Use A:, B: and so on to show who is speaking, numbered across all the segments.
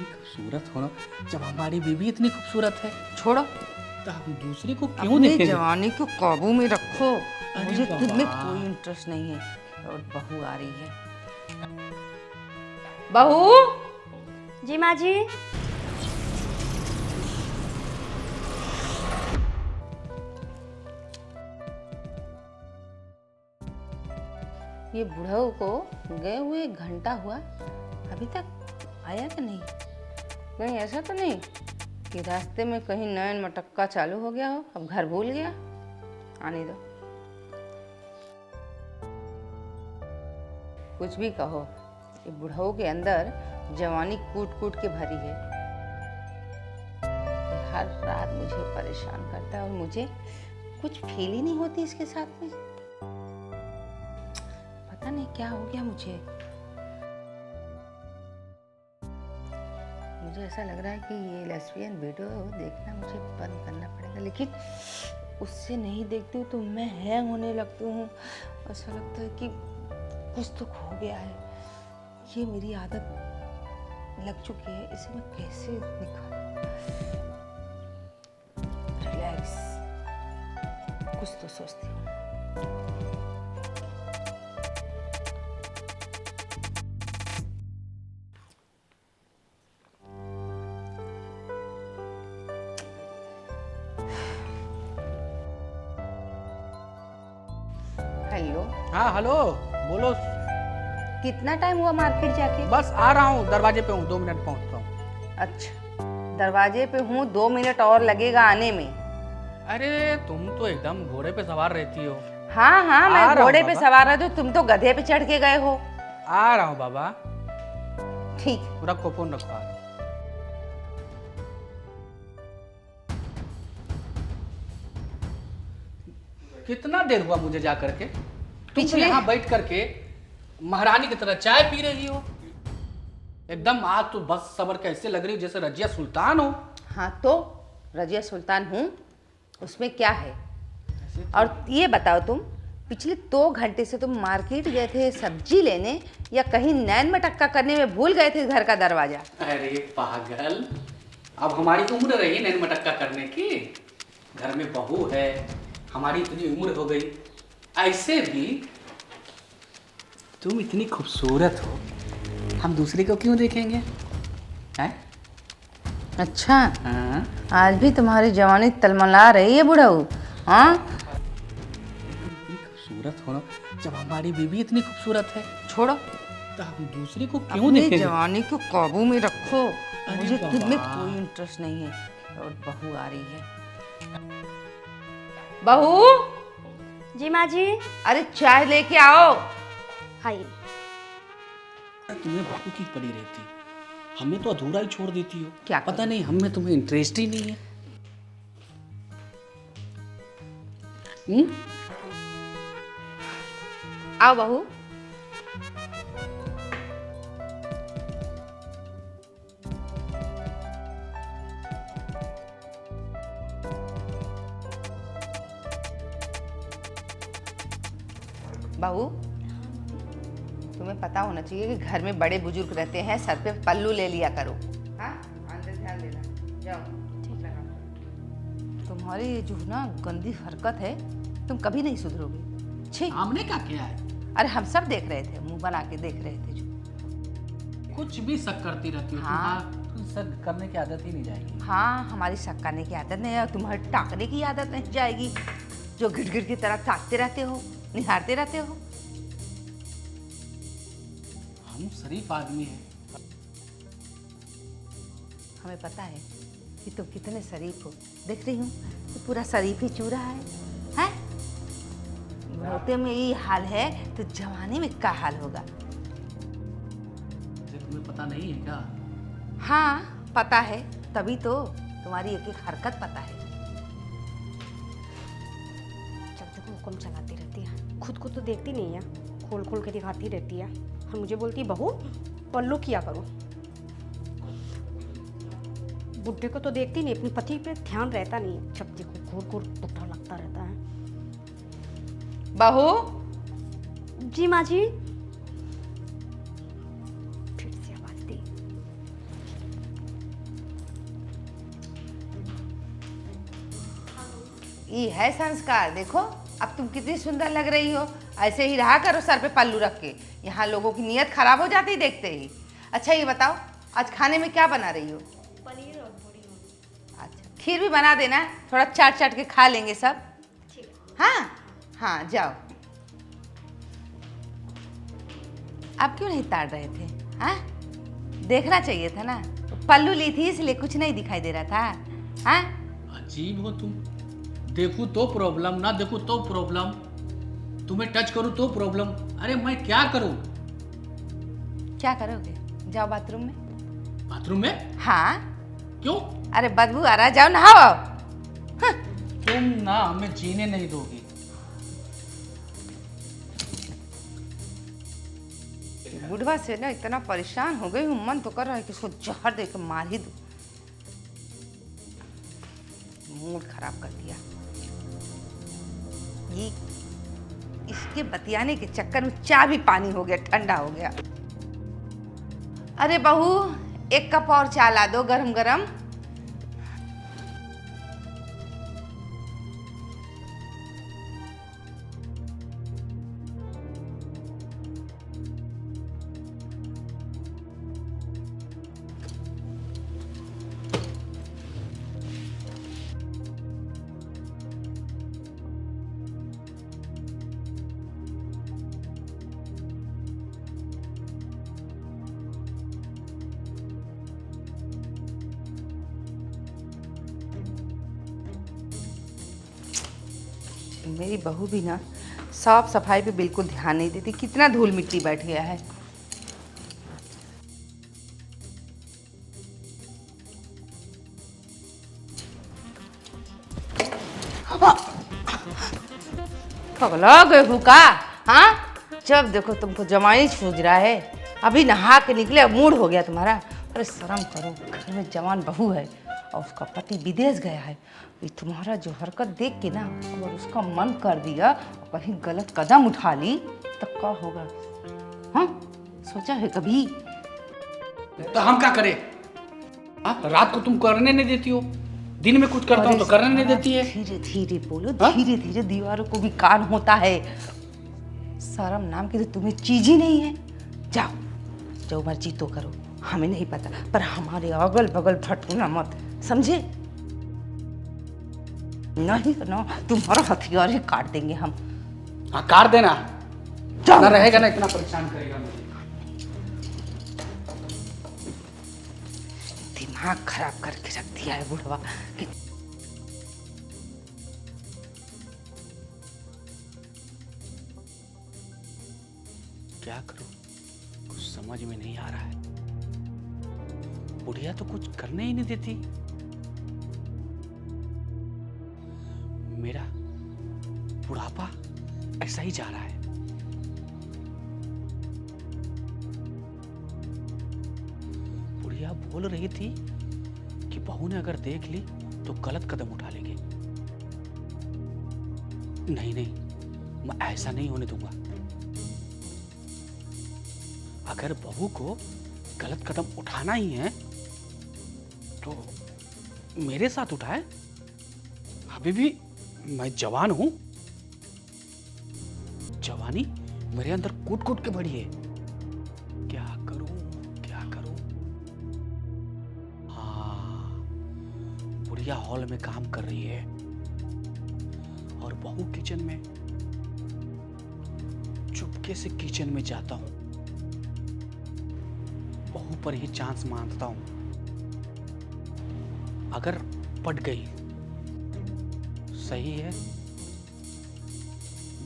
A: इतनी खूबसूरत हो ना, जब हमारी बीवी इतनी खूबसूरत है
B: छोड़ो,
A: तो हम दूसरे को क्यों
B: अपनी
A: देखेंगे?
B: जवानी को काबू में रखो।
A: अरे
B: मुझे
A: बाबा।
B: खुद में कोई इंटरेस्ट नहीं है। और बहू आ रही है। बहू,
C: जी माँ जी।
B: ये बुढ़ऊ को गए हुए 1 घंटा हुआ, अभी तक आया कि नहीं? कहीं ऐसा तो नहीं कि रास्ते में कहीं नैन मटक्का चालू हो गया हो, अब घर भूल गया? आने दो। कुछ भी कहो, ये बुढ़ऊ के अंदर जवानी कूट कूट के भरी है। ये हर रात मुझे परेशान करता है और मुझे कुछ फील ही नहीं होती इसके साथ में। पता नहीं क्या हो गया मुझे ऐसा लग रहा है कि ये लेस्बियन वीडियो देखना मुझे बंद करना पड़ेगा, लेकिन उससे नहीं देखती हूँ तो मैं हैंग होने लगती हूँ। ऐसा लगता है कि कुछ तो खो गया है। ये मेरी आदत लग चुकी है, इसे मैं कैसे निकालूं? रिलैक्स, कुछ तो सोचती हूँ। हेलो।
A: हाँ हेलो, बोलो।
B: कितना टाइम हुआ मार्केट जाके?
A: बस आ रहा हूँ, दरवाजे पे हूँ, 2 मिनट पहुँचता हूँ।
B: अच्छा, दरवाजे पे हूँ, 2 मिनट और लगेगा आने में।
A: अरे तुम तो एकदम घोड़े पे सवार रहती हो।
B: हाँ हाँ,
A: आ
B: मैं
A: रहा हूँ
B: घोड़े पे
A: बाबा।
B: सवार है तो तुम तो गधे पे चढ़ के गए हो।
A: आ रहा हूँ बाबा।
B: ठीक।
A: रखो फोन, रखो। आ रहा हूँ। कितना देर हुआ मुझे जा करके? तुम तो
B: पिछले-
A: यहाँ बैठ करके महारानी की तरह चाय पी रही हो। एकदम आज तो बस सबर कैसे लग रही हो, जैसे रजिया सुल्तान हो।
B: हाँ तो रजिया सुल्तान हूँ, उसमें क्या है? और ये बताओ, तुम पिछले 2 घंटे से तुम मार्केट गए थे सब्जी लेने या कहीं नैन मटक्का करने में भूल गए थे घर का दरवाजा?
A: अरे पागल, अब हमारी उम्र रही नैन मटक्का करने की। घर में बहू है, हमारी इतनी उम्र हो गई। ऐसे भी तुम इतनी खूबसूरत हो, हम दूसरे को क्यों देखेंगे? हैं?
B: अच्छा,
A: हाँ?
B: आज भी तुम्हारी जवानी तलमला रही है बुढ़ऊ। हाँ,
A: इतनी खूबसूरत हो ना, जब हमारी बीवी इतनी खूबसूरत है
B: छोड़ो,
A: तो हम दूसरे को क्यों
B: अपनी
A: देखेंगे?
B: जवानी को काबू में रखो।
A: अरे
B: मुझे खुद में
A: बाबा।
B: कोई इंटरेस्ट नहीं है। और बहू आ रही है। बहू,
C: जी माँ जी।
B: अरे चाय लेके आओ।
C: हाय।
A: तुम्हें बहू की पड़ी रहती, हमें तो अधूरा ही छोड़ देती हो।
B: क्या
A: पता
B: करूं?
A: नहीं, हमें तुम्हें इंटरेस्ट ही नहीं है।
B: आओ बहू। बहू, तुम्हें पता होना चाहिए कि घर में बड़े बुजुर्ग रहते हैं, सर पे पल्लू ले लिया करो। हाँ, अंदर ध्यान देना। जाओ। तुम्हारी ये जो ना गंदी हरकत है, तुम कभी नहीं सुधरोगे। छी।
A: हमने क्या किया है?
B: अरे हम सब देख रहे थे, मुंह बना के देख रहे थे जो।
A: कुछ भी शक करती रहती हो।
B: हाँ।
A: तुम शक करने की आदत ही नहीं जाएगी।
B: हाँ, हमारी शक करने की आदत नहीं है, तुम्हारी टाकने की आदत नहीं जाएगी, जो गिर की तरह ताकते रहते हो, निहारते रहते हो।
A: हम शरीफ आदमी हैं।
B: हमें पता है कि तुम कितने शरीफ हो। देख रही हूँ तो पूरा शरीफ ही चूरा है, हैं? बुढ़ौते में ये हाल है तो जवानी में क्या हाल होगा?
A: तुम्हें पता नहीं है क्या?
B: हाँ पता है, तभी तो तुम्हारी एक एक हरकत पता है।
C: जब देखो हुक्म चलाती रहती है, खुद को तो देखती नहीं है, खोल खोल के दिखाती रहती है और मुझे बोलती है बहू पल्लू किया करो। बुढ़े को तो देखती नहीं, अपने पति पे ध्यान रहता नहीं है, जब देखो घूर घूर पुट्ठा लगता रहता है।
B: बहू।
C: जी माँ जी। फिर से आवाज दी।
B: ये है संस्कार। देखो अब तुम कितनी सुंदर लग रही हो, ऐसे ही रहा करो सर पे पल्लू रख के, यहाँ लोगों की नीयत खराब हो जाती देखते ही। अच्छा ये बताओ आज खाने में क्या बना रही हो?
C: पनीर और पूरी।
B: अच्छा खीर भी बना देना, थोड़ा चाट चाट के खा लेंगे सब।
C: ठीक है।
B: हाँ हाँ जाओ। आप क्यों नहीं ताड़ रहे थे? हाँ देखना चाहिए था ना, पल्लू ली थी इसलिए कुछ नहीं दिखाई दे रहा था। हाँ
A: अजीब हो तुम, देखूं तो प्रॉब्लम, ना देखूं तो प्रॉब्लम, तुम्हें टच करूं तो प्रॉब्लम। अरे मैं क्या करूं?
B: क्या करोगे? जाओ बाथरूम में।
A: बाथरूम में?
B: हाँ
A: क्यों?
B: अरे बदबू आ रहा, जाओ नहाओ। हाँ।
A: तुम ना हमें जीने नहीं दोगी।
B: बुढ़वा से ना इतना परेशान हो गई हूँ, मन तो कर रहा है कि इसको जहर दे के मार ही दूं। मूड खराब कर दिया। ये इसके बतियाने के चक्कर में चाय भी पानी हो गया, ठंडा हो गया। अरे बहू एक कप और चाय ला दो गरम गरम। मेरी बहू भी ना साफ सफाई पे बिल्कुल ध्यान नहीं देती, कितना धूल मिट्टी बैठ गया है। पगला गए हूँ का? हाँ जब देखो तुमको जमाई सूझ रहा है, अभी नहा के निकले अब मूड हो गया तुम्हारा। अरे शर्म करो, घर में जवान बहू है और उसका पति विदेश गया है। ये तुम्हारा जो हरकत देख के ना अगर उसका मन कर दिया और कहीं गलत कदम उठा ली तो क्या होगा? हाँ सोचा है कभी?
A: तो हम क्या करें? हाँ रात को तुम करने नहीं देती हो, दिन में कुछ करता हूँ तो करने नहीं देती है।
B: धीरे धीरे बोलो, धीरे धीरे, दीवारों को भी कान होता है। शर्म नाम की तो तुम्हें चीज ही नहीं है। जाओ जो मर्जी तो करो, हमें नहीं पता, पर हमारे अगल बगल भटकना मत, समझे? नहीं ना तुम्हारा हथियार ही काट देंगे हम।
A: हाँ काट देना, ना रहेगा ना इतना परेशान करेगा मुझे।
B: दिमाग खराब करके रख दिया है बुढ़वा कि
A: क्या करूं, कुछ समझ में नहीं आ रहा है। बुढ़िया तो कुछ करने ही नहीं देती। मेरा बुढ़ापा ऐसा ही जा रहा है। बुढ़िया बोल रही थी कि बहू ने अगर देख ली तो गलत कदम उठा लेंगे। नहीं नहीं, मैं ऐसा नहीं होने दूंगा। अगर बहू को गलत कदम उठाना ही है तो मेरे साथ उठाए। अभी भी मैं जवान हूं, जवानी मेरे अंदर कूट कूट के बढ़ी है। क्या करूं, क्या करूं? हाँ, बुढ़िया हॉल में काम कर रही है और बहू किचन में। चुपके से किचन में जाता हूं, बहू पर ही चांस मारता हूं। अगर पट गई सही है,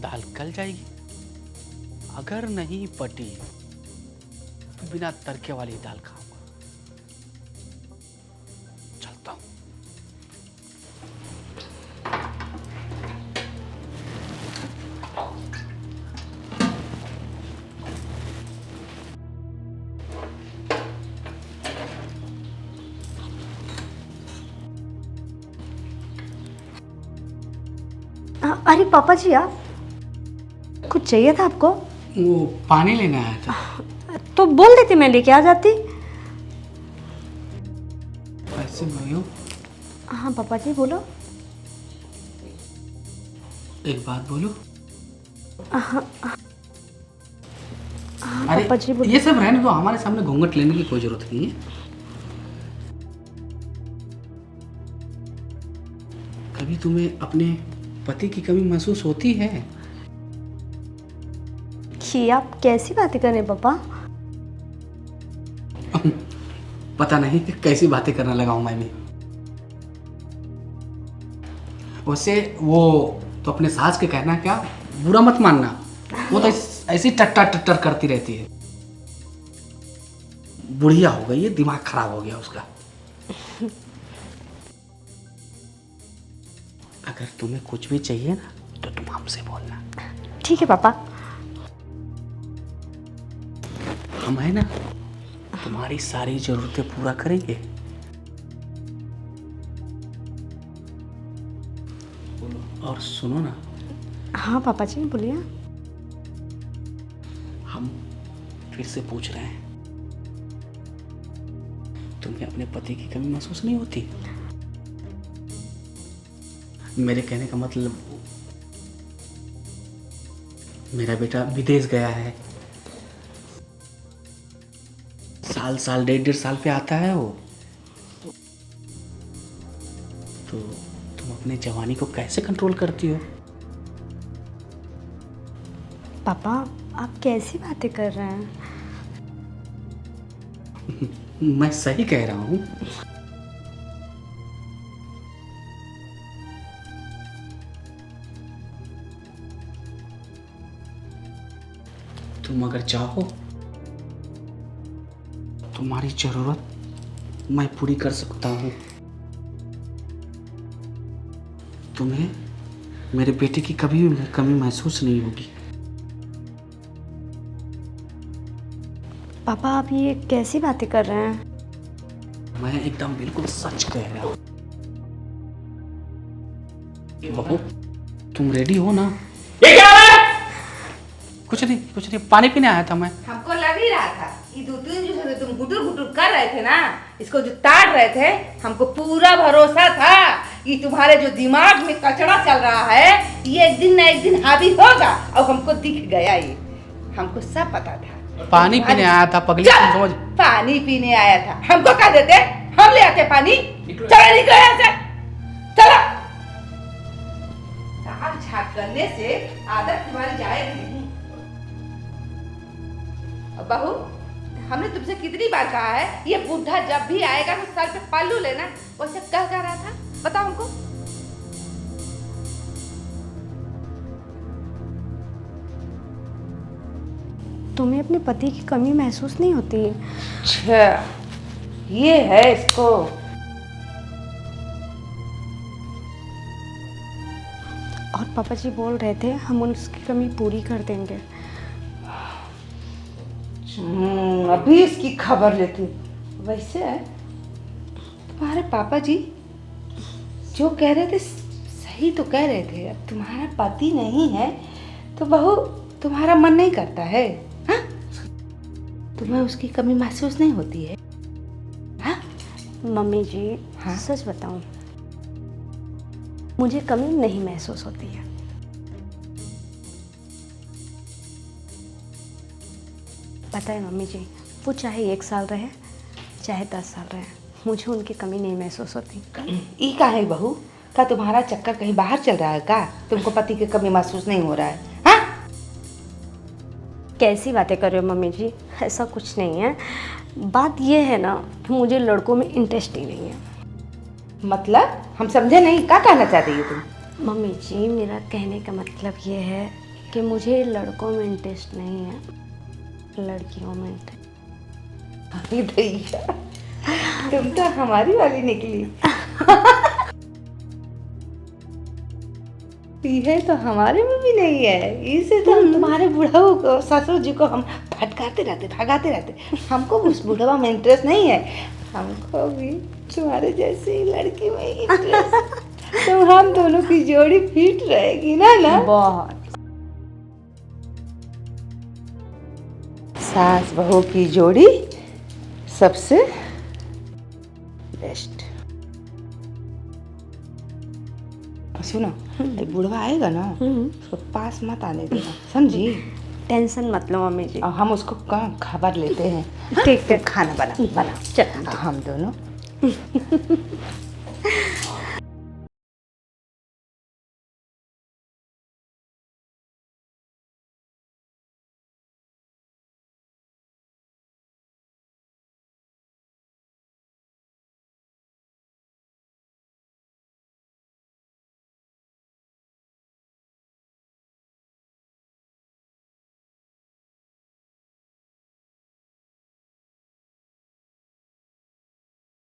A: दाल गल जाएगी। अगर नहीं पटी तो बिना तड़के वाली दाल खाऊंगा। चलता हूं।
C: अरे पापा जी आप कुछ चाहिए था आपको?
A: वो पानी लेना आया था।
C: तो बोल देते, मैं लेके आ जाती।
A: पैसे भाइयों?
C: हाँ पापा जी बोलो।
A: एक बात बोलूं?
C: हाँ
A: अरे
C: पापा जी बोलिए।
A: ये सब रहने दो, हमारे सामने घूंघट लेने की कोई जरूरत नहीं है। कभी तुम्हें अपने पति की कमी महसूस होती है?
C: कि आप कैसी बातें कर रहे हैं पापा?
A: पता नहीं कि कैसी बातें करने लगा हूं मैं भी। वैसे वो तो अपने सास के कहना क्या, बुरा मत मानना, वो तो ऐसी टट्टर टट्टर करती रहती है। बुढ़िया हो गई है, दिमाग खराब हो गया उसका। अगर तुम्हें कुछ भी चाहिए ना तो तुम हमसे बोलना।
C: ठीक है पापा।
A: हम है ना, तुम्हारी सारी जरूरतें पूरा करेंगे। और सुनो ना,
C: हाँ पापा जी बोलिए।
A: हम फिर से पूछ रहे हैं, तुम्हें अपने पति की कमी महसूस नहीं होती? मेरे कहने का मतलब, मेरा बेटा विदेश गया है, साल 1.5 साल पे आता है वो, तो तुम अपने जवानी को कैसे कंट्रोल करती हो?
C: पापा आप कैसी बातें कर रहे हैं?
A: मैं सही कह रहा हूँ। तुम अगर चाहो, तुम्हारी जरूरत मैं पूरी कर सकता हूँ। तुम्हें मेरे बेटे की कभी भी कमी महसूस नहीं होगी।
C: पापा आप ये कैसी बातें कर रहे हैं?
A: मैं एकदम बिल्कुल सच कह रहा हूँ। बहू, तुम रेडी हो ना? ये क्या है? कुछ नहीं, पानी पीने आया था मैं।
B: हमको लग ही रहा था कि दो तीन जो से तुम गुटुर गुटुर कर रहे थे ना, इसको जो ताड़ रहे थे, हमको पूरा भरोसा था कि तुम्हारे जो दिमाग में कचरा चल रहा है ये एक दिन ना एक दिन हावी होगा, और हमको दिख गया ये, हमको सब पता था।
A: पानी पीने आया था पगली, तुम समझ।
B: पानी पीने आया था, हमको कह देते हम ले आते पानी। चलो निकलो यहाँ से, चलो। ताक झाक करने से आदत तुम्हारी जाएगी नहीं। बहू, हमने तुमसे कितनी बार कहा है, ये बुढ़ा जब भी आएगा तो सर पे पल्लू लेना। वैसे कह रहा था, बताओ हमको।
C: तुम्हें अपने पति की कमी महसूस नहीं होती?
B: अच्छा, ये है इसको।
C: और पापा जी बोल रहे थे हम उसकी कमी पूरी कर देंगे।
B: अभी इसकी खबर लेती हूँ। वैसे तुम्हारे पापा जी जो कह रहे थे सही तो कह रहे थे। अब तुम्हारा पति नहीं है तो बहू तुम्हारा मन नहीं करता है? हाँ? तुम्हें उसकी कमी महसूस नहीं होती है? हाँ?
C: मम्मी जी
B: हाँ?
C: सच बताऊं, मुझे कमी नहीं महसूस होती है। पता है मम्मी जी, वो चाहे 1 साल रहे चाहे 10 साल रहे, मुझे उनकी कमी नहीं महसूस होती।
B: ई का है बहू? क्या तुम्हारा चक्कर कहीं बाहर चल रहा है का? तुमको पति की कमी महसूस नहीं हो रहा है? हाँ?
C: कैसी बातें कर रहे हो मम्मी जी, ऐसा कुछ नहीं है। बात ये है ना कि मुझे लड़कों में इंटरेस्ट ही नहीं है।
B: मतलब हम समझे नहीं, क्या कहना चाहती हो तुम?
C: मम्मी जी मेरा कहने का मतलब ये है कि मुझे लड़कों में इंटरेस्ट नहीं है, लड़कियों में इंटरेस्ट।
B: अरे भैया, तुम तो हमारी वाली निकली। ये तो हमारे में भी नहीं है। इसे तो हम तुम्हारे बुढ़ाऊ को, ससुर जी को हम फटकारते रहते, भगाते रहते। हमको उस बुढ़वा में इंटरेस्ट नहीं है, हमको भी तुम्हारे जैसी लड़की में इंटरेस्ट। तो हम दोनों की जोड़ी फिट रहेगी ना?
C: बहुत।
B: सास बहू की जोड़ी सबसे बेस्ट। सुनो, ये बुढ़वा आएगा ना उसको पास मत आने देना, समझी?
C: टेंशन मत लो मम्मी जी।
B: और हम उसको खबर लेते हैं।
C: ठीक है,
B: खाना बना बना
C: चल
B: हम दोनों